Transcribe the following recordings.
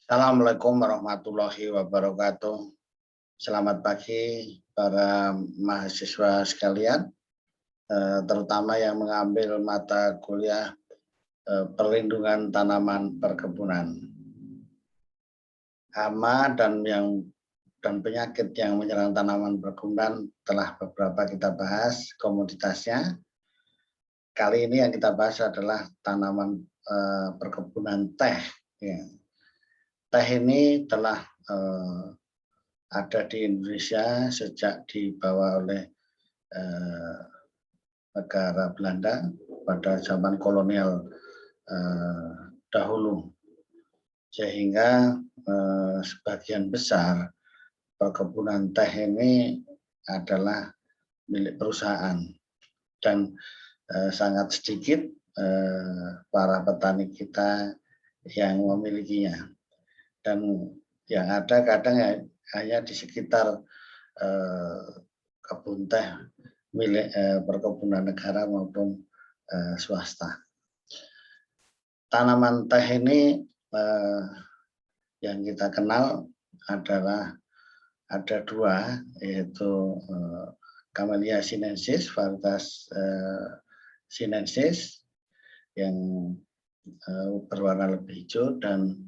Assalamualaikum warahmatullahi wabarakatuh. Selamat pagi para mahasiswa sekalian, terutama yang mengambil mata kuliah perlindungan tanaman perkebunan. Hama dan penyakit yang menyerang tanaman perkebunan telah beberapa kita bahas komoditasnya. Kali ini yang kita bahas adalah tanaman perkebunan teh. Ya. Teh ini telah ada di Indonesia sejak dibawa oleh negara Belanda pada zaman kolonial dahulu, sehingga sebagian besar perkebunan teh ini adalah milik perusahaan dan sangat sedikit para petani kita yang memilikinya, dan yang ada kadang hanya di sekitar kebun teh milik perkebunan negara maupun swasta. Tanaman teh ini yang kita kenal adalah ada dua, yaitu Camellia sinensis, varietas sinensis yang berwarna lebih hijau, dan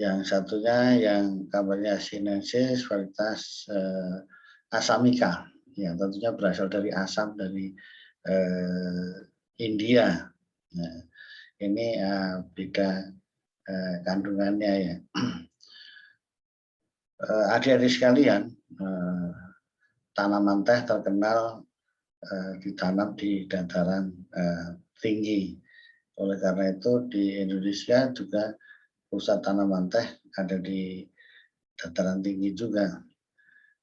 yang satunya yang Camellia sinensis varietas Assamica, yang tentunya berasal dari Assam, dari India. Nah, ini beda kandungannya ya. Adik-adik sekalian, tanaman teh terkenal ditanam di dataran tinggi. Oleh karena itu di Indonesia juga pusat tanaman teh ada di dataran tinggi juga.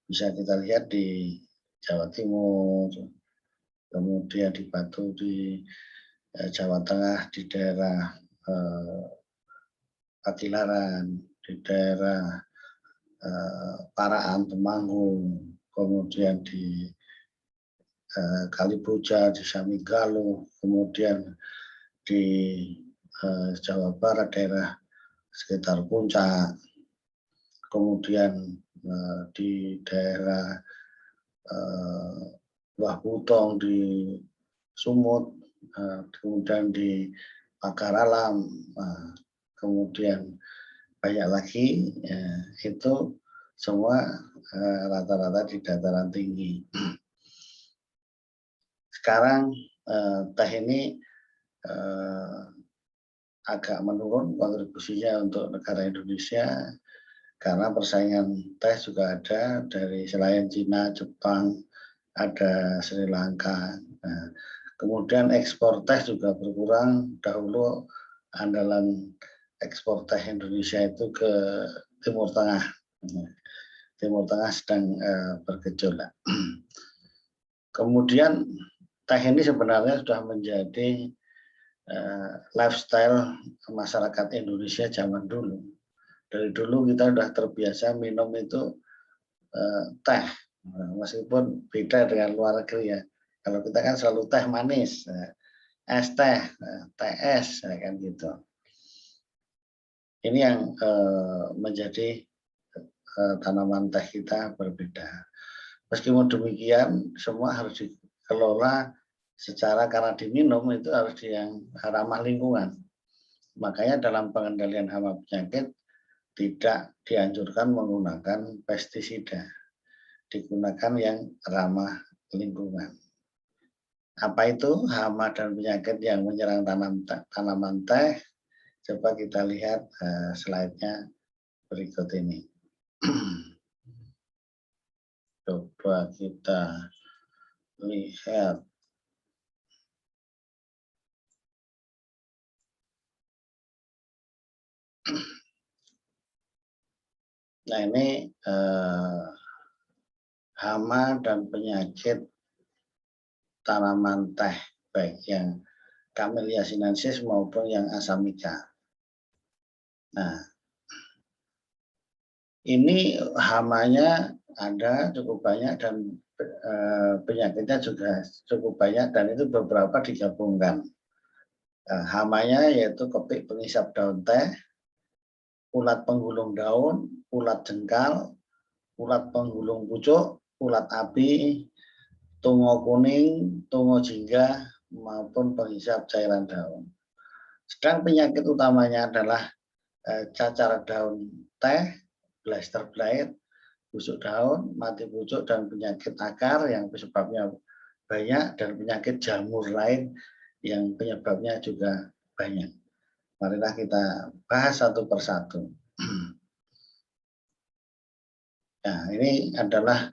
Bisa kita lihat di Jawa Timur, kemudian di Batu di Jawa Tengah, di daerah Patilaran, di daerah Paraan, Temanggung, kemudian di Kalipuja, di Samigalo, kemudian di Jawa Barat, daerah sekitar Puncak, kemudian di daerah Wah Butong, di Sumut, kemudian di Pagar Alam, kemudian banyak lagi, itu semua rata-rata di dataran tinggi. Sekarang teh ini agak menurun kontribusinya untuk negara Indonesia, karena persaingan teh juga ada dari selain Cina, Jepang, ada Sri Lanka. Nah, kemudian ekspor teh juga berkurang. Dahulu andalan ekspor teh Indonesia itu ke Timur Tengah. Timur Tengah sedang bergejolak. Kemudian teh ini sebenarnya sudah menjadi lifestyle masyarakat Indonesia zaman dulu. Dari dulu kita sudah terbiasa minum itu teh, meskipun beda dengan luar negeri ya. Kalau kita kan selalu teh manis, es teh, teh es, kan gitu. Ini yang menjadi tanaman teh kita berbeda. Meskipun demikian, semua harus dikelola secara, karena diminum itu harus yang ramah lingkungan. Makanya dalam pengendalian hama penyakit tidak dianjurkan menggunakan pestisida, digunakan yang ramah lingkungan. Apa itu hama dan penyakit yang menyerang tanaman teh? Coba kita lihat slide-nya berikut ini. Coba kita lihat. Nah, ini hama dan penyakit tanaman teh, baik yang Camellia sinensis maupun yang Assamica. Nah, ini hamanya ada cukup banyak dan penyakitnya juga cukup banyak, dan itu beberapa digabungkan. Hamanya yaitu kepik pengisap daun teh, ulat penggulung daun, ulat jengkal, ulat penggulung pucuk, ulat api, tungo kuning, tungo jingga, maupun penghisap cairan daun. Sedang penyakit utamanya adalah cacar daun teh, blister blight, busuk daun, mati pucuk, dan penyakit akar yang penyebabnya banyak, dan penyakit jamur lain yang penyebabnya juga banyak. Marilah kita bahas satu persatu. Nah, ini adalah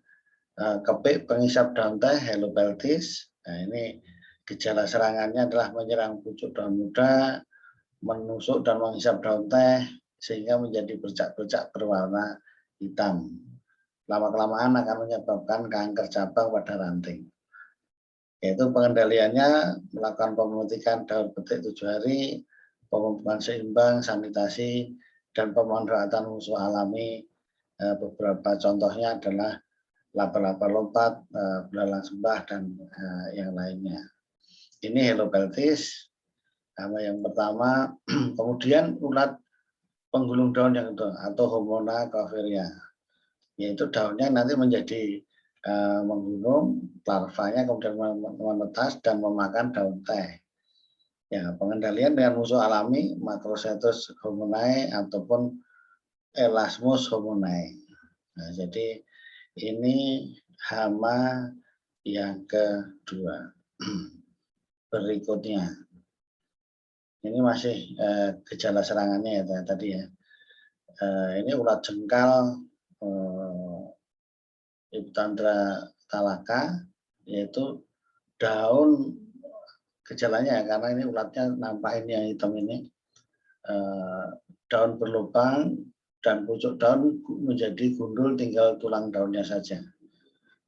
kepik penghisap daun teh, Helopeltis. Nah, ini gejala serangannya adalah menyerang pucuk daun muda, menusuk dan menghisap daun teh sehingga menjadi bercak-bercak berwarna hitam. Lama-kelamaan akan menyebabkan kanker cabang pada ranting. Yaitu pengendaliannya melakukan pemutikan daun petik 7 hari, pemupukan seimbang, sanitasi, dan pemanfaatan musuh alami. Beberapa contohnya adalah laba-laba lompat, belalang sembah, dan yang lainnya. Ini Helopeltis sama yang pertama. Kemudian ulat penggulung daun yang itu atau Homona coiferea, yaitu daunnya nanti menjadi menggulung, larvanya kemudian menetas dan memakan daun teh. Ya, pengendalian dengan musuh alami Macrocetus homonae ataupun Elasmus homonae. Nah, jadi ini hama yang kedua. Berikutnya, ini masih gejala serangannya ya tadi ya. Ini ulat jengkal Iptandra talaka, yaitu daun gejalanya karena ini ulatnya nampak ini yang hitam ini, daun berlubang dan pucuk daun menjadi gundul, tinggal tulang daunnya saja.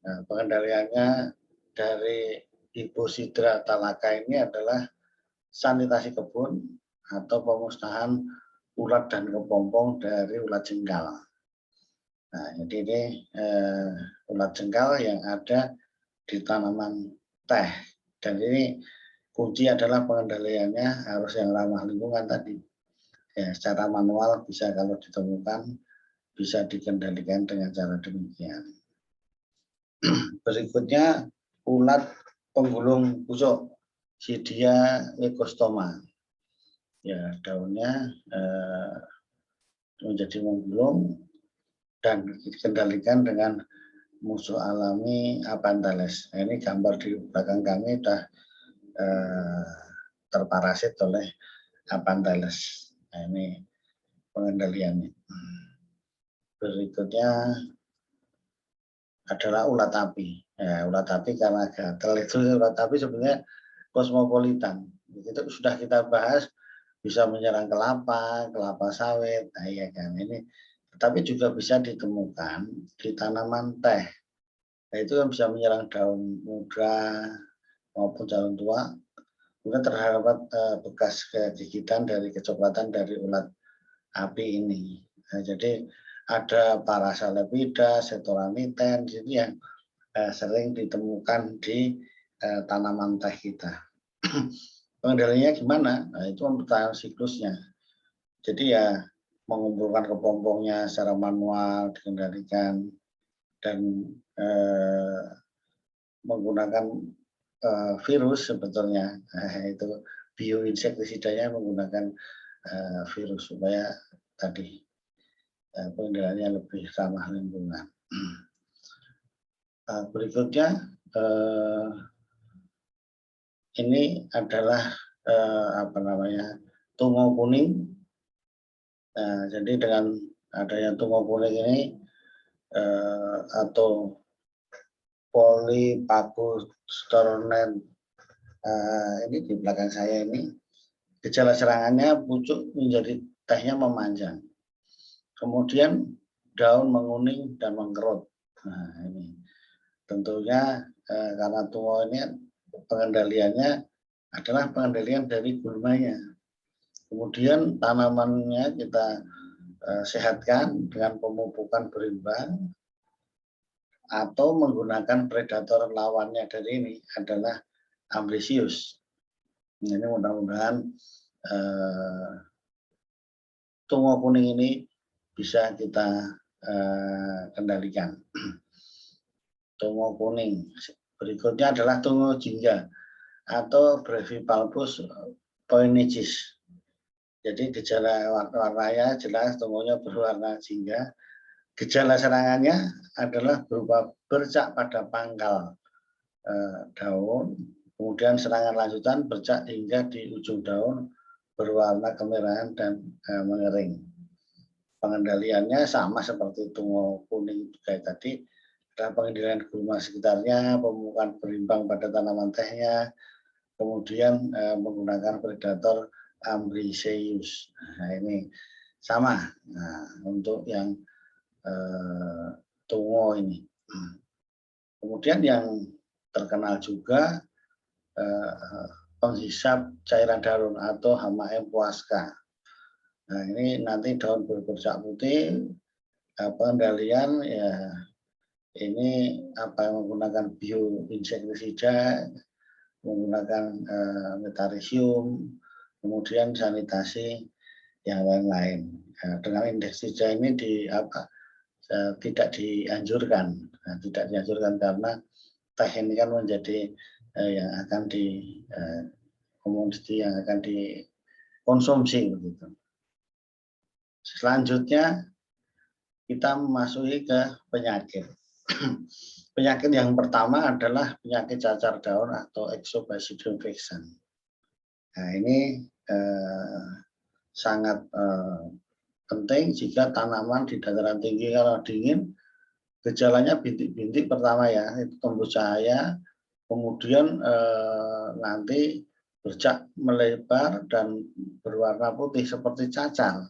Nah, pengendaliannya dari Hiposidra talaka ini adalah sanitasi kebun atau pemusnahan ulat dan kepompong dari ulat jengkal. Nah, jadi ini ulat jengkal yang ada di tanaman teh, dan ini kunci adalah pengendaliannya harus yang ramah lingkungan tadi. Ya, secara manual bisa kalau ditemukan bisa dikendalikan dengan cara demikian. Berikutnya ulat penggulung pucuk, Sidia leucostoma. Ya, daunnya menjadi menggulung dan dikendalikan dengan musuh alami Aphantales. Nah, ini gambar di belakang kami sudah terparasit oleh Aphantales. Nah, ini pengendaliannya. Berikutnya adalah ulat api. Ya, ulat api karena gatal itu ulat api sebenarnya kosmopolitan. Itu sudah kita bahas, bisa menyerang kelapa, kelapa sawit. Nah, iya kan ini. Tapi juga bisa ditemukan di tanaman teh. Nah, itu yang bisa menyerang daun muda maupun daun tua. Kemudian terdapat bekas gigitan dari kecoklatan dari ulat api ini. Nah, jadi ada Parasalepida, Setoranithen, jadi yang sering ditemukan di tanaman teh kita. Pengendaliannya gimana? Nah, itu mempertahankan siklusnya. Jadi ya mengumpulkan kepompongnya secara manual, dikendalikan, dan menggunakan virus sebetulnya. Itu bioinsektisidanya menggunakan virus supaya tadi pengendaliannya lebih ramah lingkungan. Berikutnya ini adalah tungo kuning. Jadi dengan adanya tungo kuning ini atau Polypagostornen, ini di belakang saya ini, gejala serangannya pucuk menjadi tehnya memanjang, kemudian daun menguning dan mengkerut. Nah, ini tentunya karena tungo ini pengendaliannya adalah pengendalian dari gulmanya. Kemudian tanamannya kita sehatkan dengan pemupukan berimbang atau menggunakan predator lawannya dari ini adalah Amblesius. Ini mudah-mudahan tungo kuning ini bisa kita kendalikan. Tungo kuning. Berikutnya adalah tungo jingga atau Brevipalpus poinigis. Jadi gejala warnanya jelas tungonya berwarna jingga. Gejala serangannya adalah berupa bercak pada pangkal daun, kemudian serangan lanjutan bercak hingga di ujung daun berwarna kemerahan dan mengering. Pengendaliannya sama seperti tungo kuning juga tadi, adalah pengendalian gulma sekitarnya, pemupukan berimbang pada tanaman tehnya, kemudian menggunakan predator Ambrosius. Nah, ini sama. Nah, untuk yang tungo ini. Kemudian yang terkenal juga penghisap cairan daun atau hama empuasca. Nah, ini nanti daun berbercak putih, pengendalian ya ini menggunakan bioinsektisida, menggunakan metarisium, kemudian sanitasi yang lain-lain. Dengan insektisida ini tidak dianjurkan, karena teh ini kan menjadi yang akan komoditi yang akan dikonsumsi begitu. Selanjutnya kita memasuki ke penyakit. Penyakit yang pertama adalah penyakit cacar daun atau Exobasidium vexan. Nah, ini sangat penting jika tanaman di dataran tinggi kalau dingin, gejalanya bintik-bintik pertama ya, itu tembus cahaya, kemudian nanti bercak melebar dan berwarna putih seperti cacar.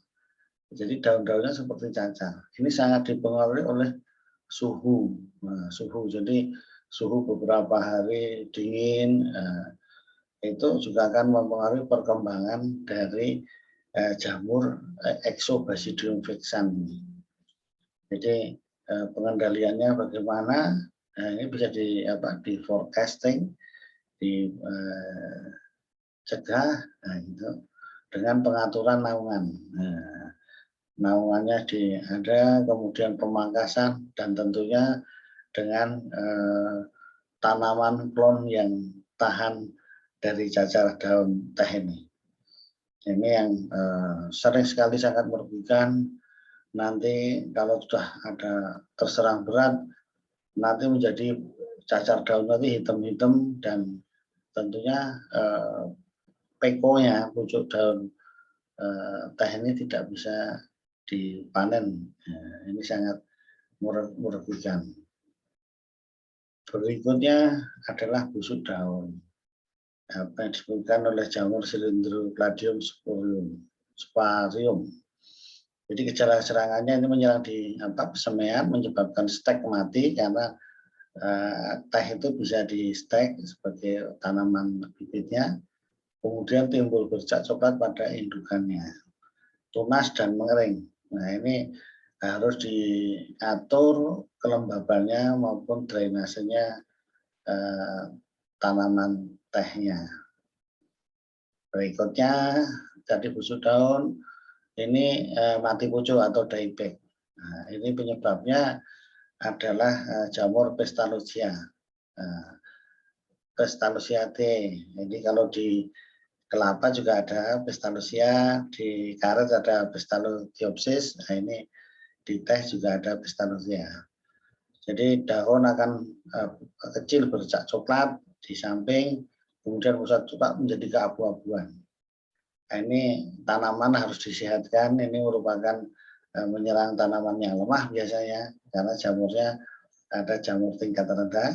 Jadi daun-daunnya seperti cacar. Ini sangat dipengaruhi oleh suhu. Nah, suhu. Jadi suhu beberapa hari dingin itu juga akan mempengaruhi perkembangan dari jamur Exobasidium vexan. Jadi pengendaliannya bagaimana? Nah, ini bisa di forecasting, dicegah, dengan pengaturan naungan. Nah, naungannya ada, kemudian pemangkasan, dan tentunya dengan tanaman klon yang tahan dari cacar daun teh ini. Ini yang sering sekali sangat merugikan. Nanti kalau sudah ada terserang berat, nanti menjadi cacar daun nanti hitam-hitam dan tentunya pekonya, pucuk daun teh ini tidak bisa dipanen. Ini sangat merugikan. Berikutnya adalah busuk daun. Apa yang disebutkan oleh jamur Cylindrocladium sparium. Jadi gejala serangannya ini menyerang di semean, menyebabkan stek mati karena teh itu bisa di stek sebagai tanaman bibitnya. Kemudian timbul bercak coklat pada indukannya, tunas dan mengering. Nah, ini harus diatur kelembabannya maupun drainasenya tanaman tehnya. Berikutnya jadi busuk daun ini mati pucuk atau dieback. Nah, ini penyebabnya adalah jamur Pestalosia. Pestalosia T. Jadi kalau di kelapa juga ada Pestalosia, di karet ada Pestalotiopsis. Nah, ini di teh juga ada Pestalosia. Jadi daun akan kecil bercak coklat di samping, kemudian pusat coklat menjadi keabu-abuan. Nah, ini tanaman harus disehatkan. Ini merupakan menyerang tanaman yang lemah biasanya karena jamurnya ada jamur tingkat rendah.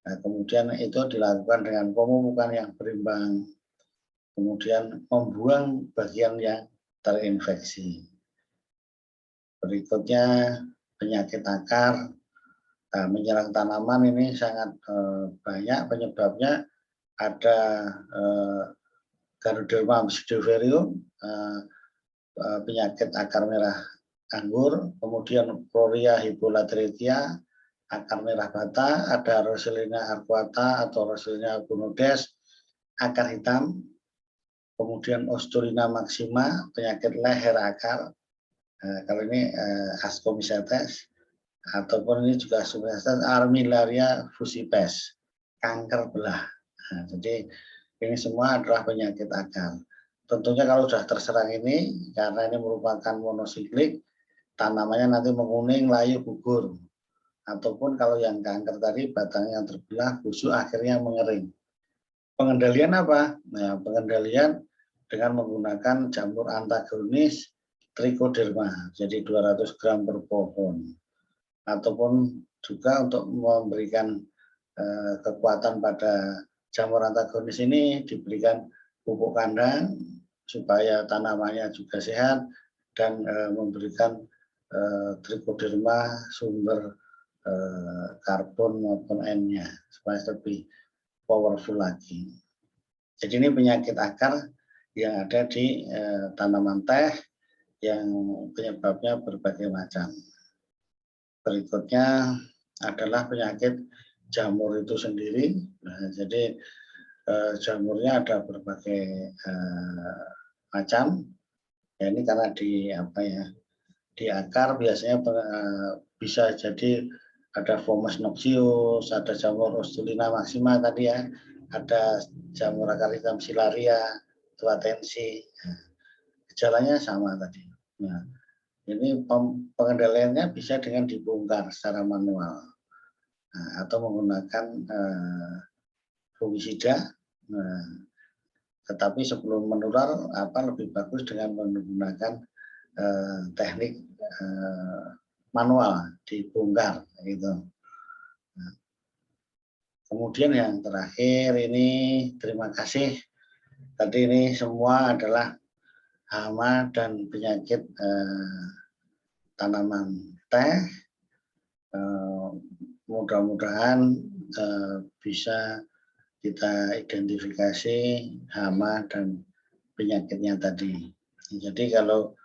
Nah, kemudian itu dilakukan dengan pemupukan yang berimbang, kemudian membuang bagian yang terinfeksi. Berikutnya penyakit akar menyerang tanaman ini sangat banyak penyebabnya. Ada Ganoderma pseudopherium, penyakit akar merah anggur, kemudian Floria hippolatretia, akar merah bata, ada Rosalina arcuata atau Rosalina gunodes, akar hitam, kemudian Ostolina maxima, penyakit leher akar, kalau ini ascomycetes, ataupun ini juga ascomycetes armillaria fusiformis, kanker belah. Nah, jadi ini semua adalah penyakit akar. Tentunya kalau sudah terserang ini, karena ini merupakan monosiklik, tanamannya nanti menguning, layu, gugur. Ataupun kalau yang kanker tadi, batangnya terbelah, busuk, akhirnya mengering. Pengendalian apa? Nah, pengendalian dengan menggunakan jamur antagonis trichoderma, jadi 200 gram per pohon. Ataupun juga untuk memberikan kekuatan pada jamur antagonis ini diberikan pupuk kandang supaya tanamannya juga sehat dan memberikan trichoderma sumber karbon maupun N-nya supaya lebih powerful lagi. Jadi ini penyakit akar yang ada di tanaman teh yang penyebabnya berbagai macam. Berikutnya adalah penyakit jamur itu sendiri. Nah, jadi jamurnya ada berbagai macam. Ya, ini karena di akar biasanya bisa jadi ada Fomes noxious, ada jamur Ostolina maxima tadi ya, ada jamur akar hitam silaria, tuatensi. Nah, gejalanya sama tadi. Nah, ini pengendaliannya bisa dengan dibongkar secara manual, atau menggunakan fungisida. Nah, tetapi sebelum menular, lebih bagus dengan menggunakan teknik manual, dibongkar gitu. Nah, kemudian yang terakhir ini, terima kasih. Tadi ini semua adalah hama dan penyakit tanaman teh. Mudah-mudahan bisa kita identifikasi hama dan penyakitnya tadi. Jadi kalau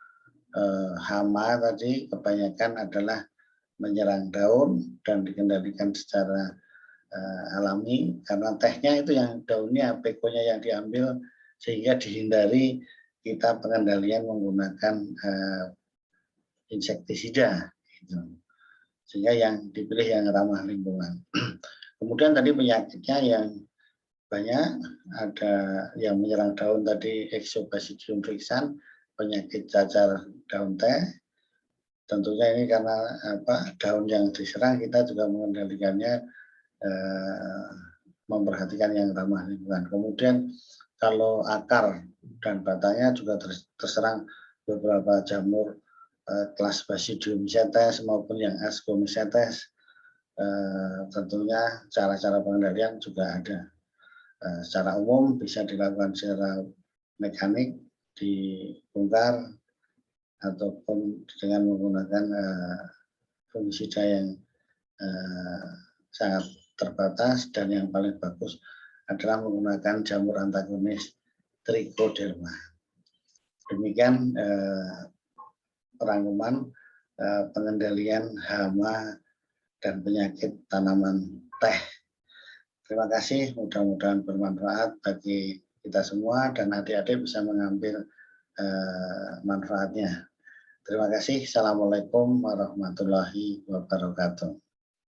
hama tadi kebanyakan adalah menyerang daun dan dikendalikan secara alami karena tehnya itu yang daunnya, pekonya yang diambil sehingga dihindari kita pengendalian menggunakan insektisida gitu. Sehingga yang dipilih yang ramah lingkungan. Kemudian tadi penyakitnya yang banyak, ada yang menyerang daun tadi Exobasidium vixan, penyakit cacar daun teh. Tentunya ini karena daun yang diserang, kita juga mengendalikannya memperhatikan yang ramah lingkungan. Kemudian kalau akar dan batangnya juga terserang beberapa jamur kelas Basidiomycetes maupun yang Ascomycetes, tentunya cara-cara pengendalian juga ada. Secara umum bisa dilakukan secara mekanik, dibongkar, ataupun dengan menggunakan fungisida yang sangat terbatas, dan yang paling bagus adalah menggunakan jamur antagonis trichoderma. Demikian rangkuman pengendalian hama dan penyakit tanaman teh. Terima kasih, mudah-mudahan bermanfaat bagi kita semua dan adik-adik bisa mengambil manfaatnya. Terima kasih. Assalamualaikum warahmatullahi wabarakatuh.